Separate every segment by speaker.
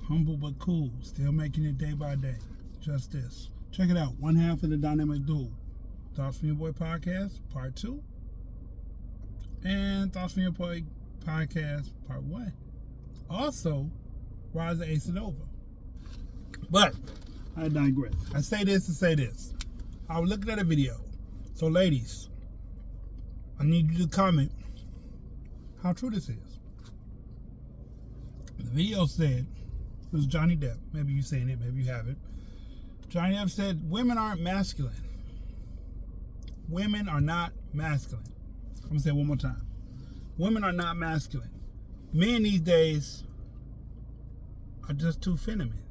Speaker 1: Humble but cool. Still making it day by day. Just this. Check it out. One half of the Dynamic Duo. Thoughts from Your Boy Podcast, Part 2. And Thoughts from Your Boy Podcast, Part 1. Also, Rise of Ace Nova. But, I digress. I say this to say this. I was looking at a video. So, ladies, I need you to comment how true this is. The video said, it was Johnny Depp. Maybe you've seen it, maybe you haven't. Johnny Depp said, women aren't masculine. Women are not masculine. I'm going to say it one more time. Women are not masculine. Men these days are just too feminine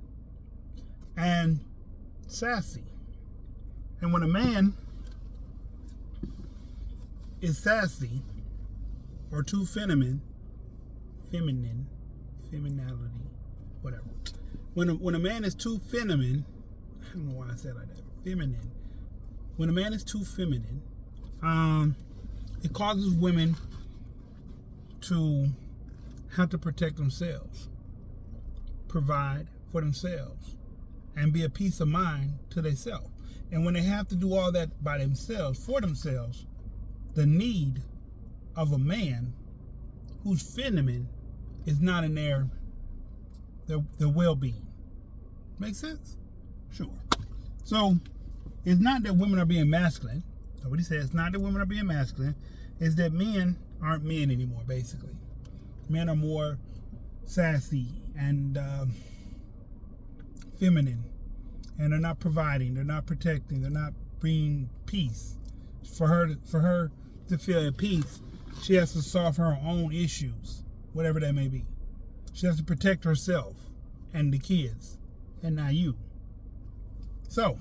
Speaker 1: and sassy. And when a man is sassy or too feminine, femininity, whatever. When a man is too feminine, I don't know why I said like that, feminine. When a man is too feminine, it causes women to have to protect themselves, provide for themselves, and be a peace of mind to themselves. And when they have to do all that by themselves, for themselves, the need of a man who's feminine is not in their well-being. Make sense? Sure. So, it's not that women are being masculine. So what he says, it's not that women are being masculine. It's that men aren't men anymore, basically. Men are more sassy and feminine. And they're not providing. They're not protecting. They're not bringing peace. For her to feel at peace, she has to solve her own issues, whatever that may be. She has to protect herself and the kids, and not you. So,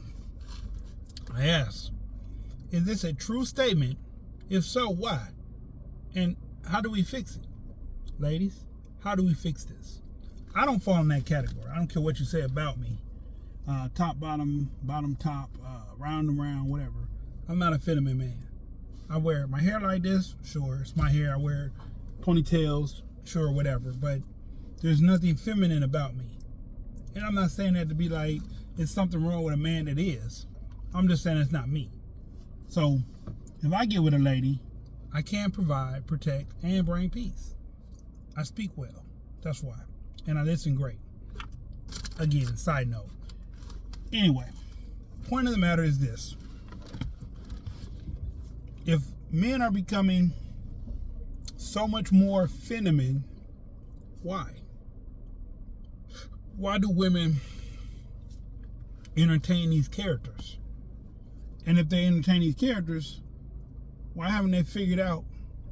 Speaker 1: I ask, is this a true statement? If so, why? And how do we fix it? Ladies, how do we fix this? I don't fall in that category. I don't care what you say about me. Top, bottom, bottom, top, round and round, whatever. I'm not a feminine man. I wear my hair like this, sure, it's my hair. I wear ponytails, sure, whatever. But there's nothing feminine about me. And I'm not saying that to be like, it's something wrong with a man that is. I'm just saying it's not me. So, if I get with a lady, I can provide, protect, and bring peace. I speak well. That's why. And I listen great. Again, side note. Anyway, point of the matter is this. If men are becoming so much more feminine, why? Why do women entertain these characters? And if they entertain these characters, why haven't they figured out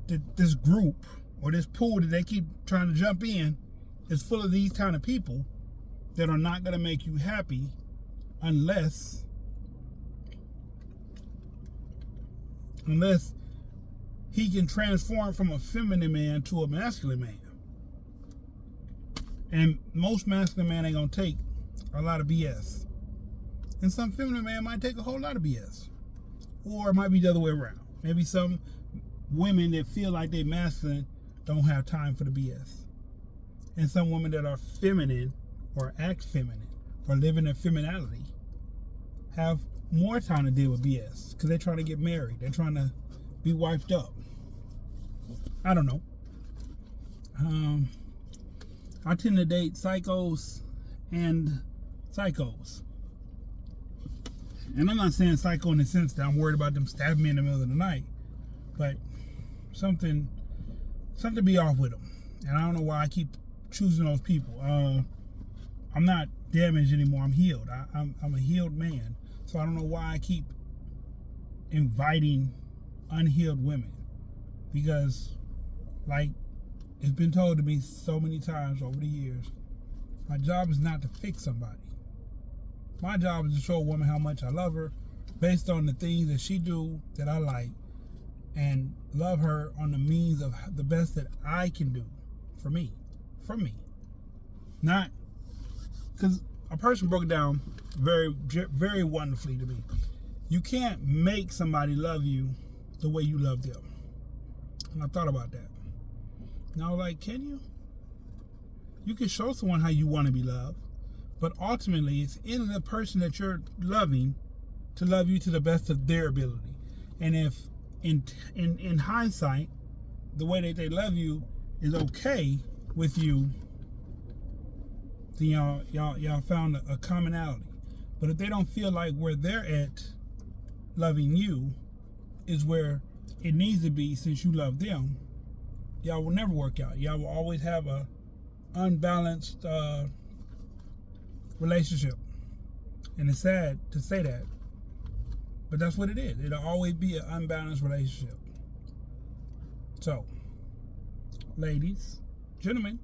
Speaker 1: that this group or this pool that they keep trying to jump in is full of these kind of people that are not going to make you happy unless he can transform from a feminine man to a masculine man. And most masculine men ain't gonna take a lot of BS. And some feminine man might take a whole lot of BS. Or it might be the other way around. Maybe some women that feel like they're masculine don't have time for the BS. And some women that are feminine or act feminine or live in their femininity have more time to deal with BS because they're trying to get married. They're trying to be wifed up. I don't know. I tend to date psychos and psychos. And I'm not saying psycho in the sense that I'm worried about them stabbing me in the middle of the night. But something be off with them. And I don't know why I keep choosing those people. I'm not damaged anymore. I'm healed. I'm a healed man. So I don't know why I keep inviting unhealed women. Because, like, it's been told to me so many times over the years, my job is not to fix somebody. My job is to show a woman how much I love her based on the things that she do that I like, and love her on the means of the best that I can do for me. Not, because a person broke it down very, very wonderfully to me. You can't make somebody love you the way you love them. And I thought about that. And I was like, can you? You can show someone how you want to be loved, but ultimately it's in the person that you're loving to love you to the best of their ability. And if in hindsight, the way that they love you is okay with you, then y'all found a commonality. But if they don't feel like where they're at loving you is where it needs to be, since you love them, y'all will never work out. Y'all will always have a unbalanced relationship. And it's sad to say that, but that's what it is. It'll always be an unbalanced relationship. So, ladies, gentlemen,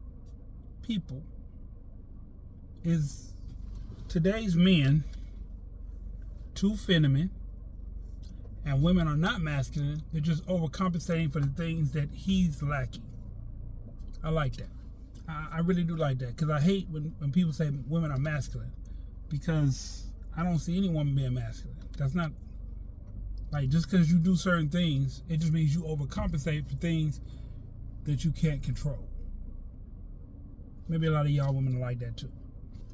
Speaker 1: people, is today's men too feminine, and women are not masculine? They're just overcompensating for the things that he's lacking. I like that. I really do like that, because I hate when people say women are masculine, because I don't see any woman being masculine. That's not, like, just because you do certain things, it just means you overcompensate for things that you can't control. Maybe a lot of y'all women are like that too.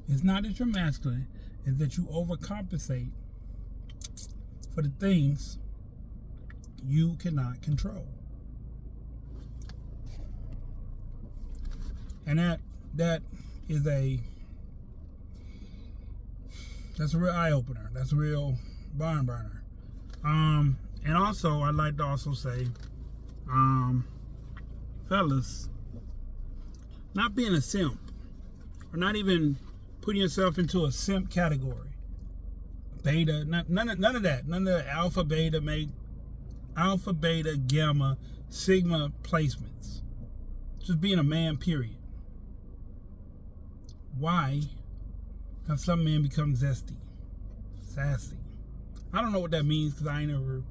Speaker 1: It's not that you're masculine, it's that you overcompensate for the things you cannot control. And that's a real eye opener. That's a real barn burner. And also, I'd like to also say, fellas, not being a simp, or not even putting yourself into a simp category. Beta, none of that. None of the alpha, beta, gamma, sigma placements. Just being a man, period. Why have some men become zesty, sassy? I don't know what that means, because I don't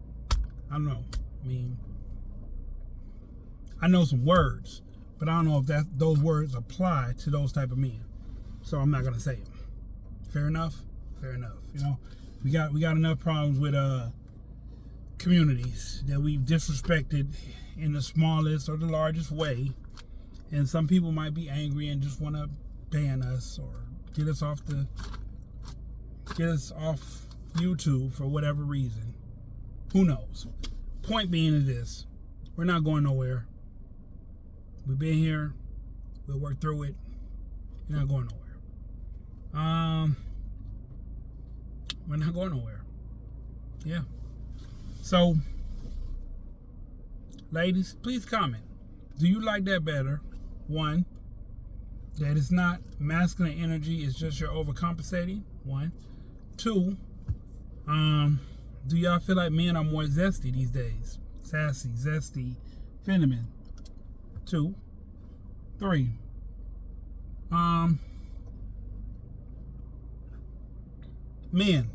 Speaker 1: know. I mean, I know some words, but I don't know if those words apply to those type of men. So I'm not gonna say them. Fair enough. You know, we got enough problems with communities that we've disrespected in the smallest or the largest way, and some people might be angry and just want to ban us or get us off YouTube for whatever reason. Who knows? Point being is this: we're not going nowhere. We've been here. We'll work through it. We're not going nowhere. We're not going nowhere. Yeah. So, ladies, please comment. Do you like that better? One, that it's not masculine energy, it's just you're overcompensating. One. Two, do y'all feel like men are more zesty these days? Sassy, zesty, feminine. 2. 3. Men,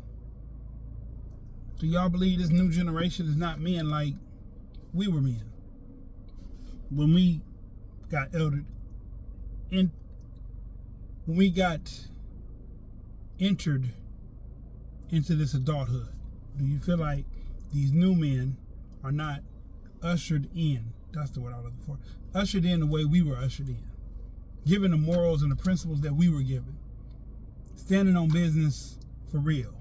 Speaker 1: do y'all believe this new generation is not men like we were men when we got eldered in, when we got entered into this adulthood? Do you feel like these new men are not ushered in? That's the word I'm looking for. Ushered in the way we were ushered in. Given the morals and the principles that we were given. Standing on business for real.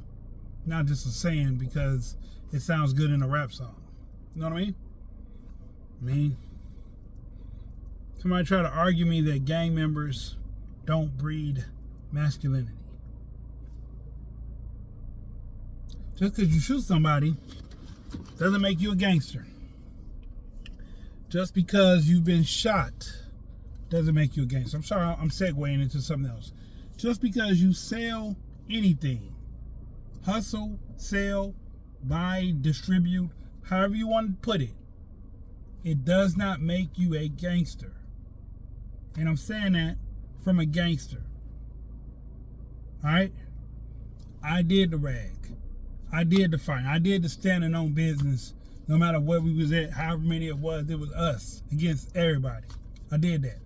Speaker 1: Not just a saying because it sounds good in a rap song. You know what I mean? Somebody try to argue me that gang members don't breed masculinity. Just because you shoot somebody doesn't make you a gangster. Just because you've been shot doesn't make you a gangster. I'm sorry, I'm segueing into something else. Just because you sell anything, hustle, sell, buy, distribute, however you want to put it, it does not make you a gangster. And I'm saying that from a gangster. Alright? I did the rag. I did the fight. I did the standing on business. No matter where we was at, however many it was us against everybody. I did that.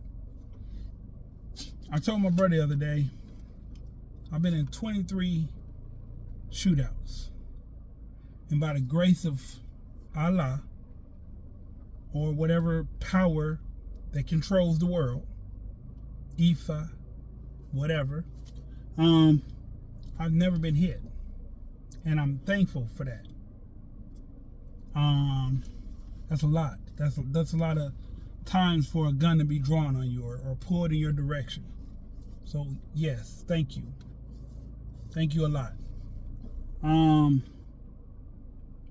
Speaker 1: I told my brother the other day, I've been in 23 shootouts. And by the grace of Allah, or whatever power that controls the world, IFA, whatever. I've never been hit, and I'm thankful for that. That's a lot. That's a lot of times for a gun to be drawn on you or pulled in your direction. So yes, thank you a lot.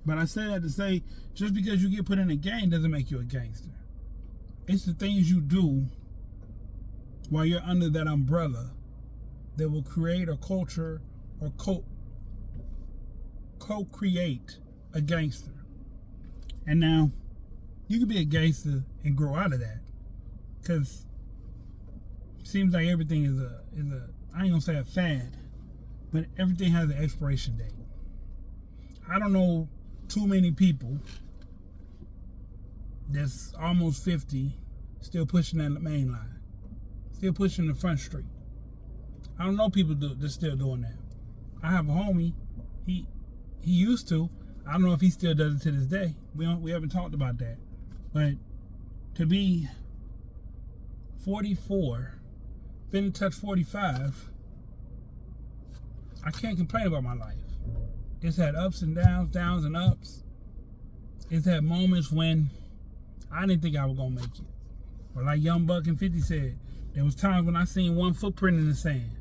Speaker 1: But I say that to say, just because you get put in a gang doesn't make you a gangster. It's the things you do while you're under that umbrella that will create a culture or co-create a gangster. And now, you can be a gangster and grow out of that, because it seems like everything is a I ain't gonna say a fad, but everything has an expiration date. I don't know too many people that's almost 50 still pushing that main line, still pushing the front street. I don't know people that's still doing that. I have a homie, he used to. I don't know if he still does it to this day. We haven't talked about that. But to be 44, finna touch 45, I can't complain about my life. It's had ups and downs, downs and ups. It's had moments when I didn't think I was gonna make it. Or like Young Buck and 50 said, there was times when I seen one footprint in the sand.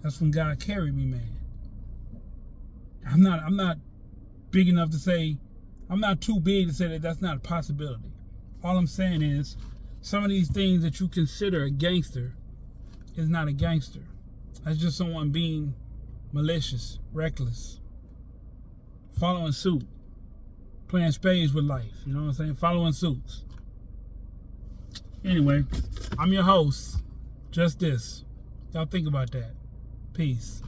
Speaker 1: That's when God carried me, man. I'm not big enough to say, I'm not too big to say that that's not a possibility. All I'm saying is, some of these things that you consider a gangster is not a gangster. That's just someone being malicious, reckless, following suit, playing spades with life. You know what I'm saying? Following suits. Anyway, I'm your host. Just this. Y'all think about that. Peace.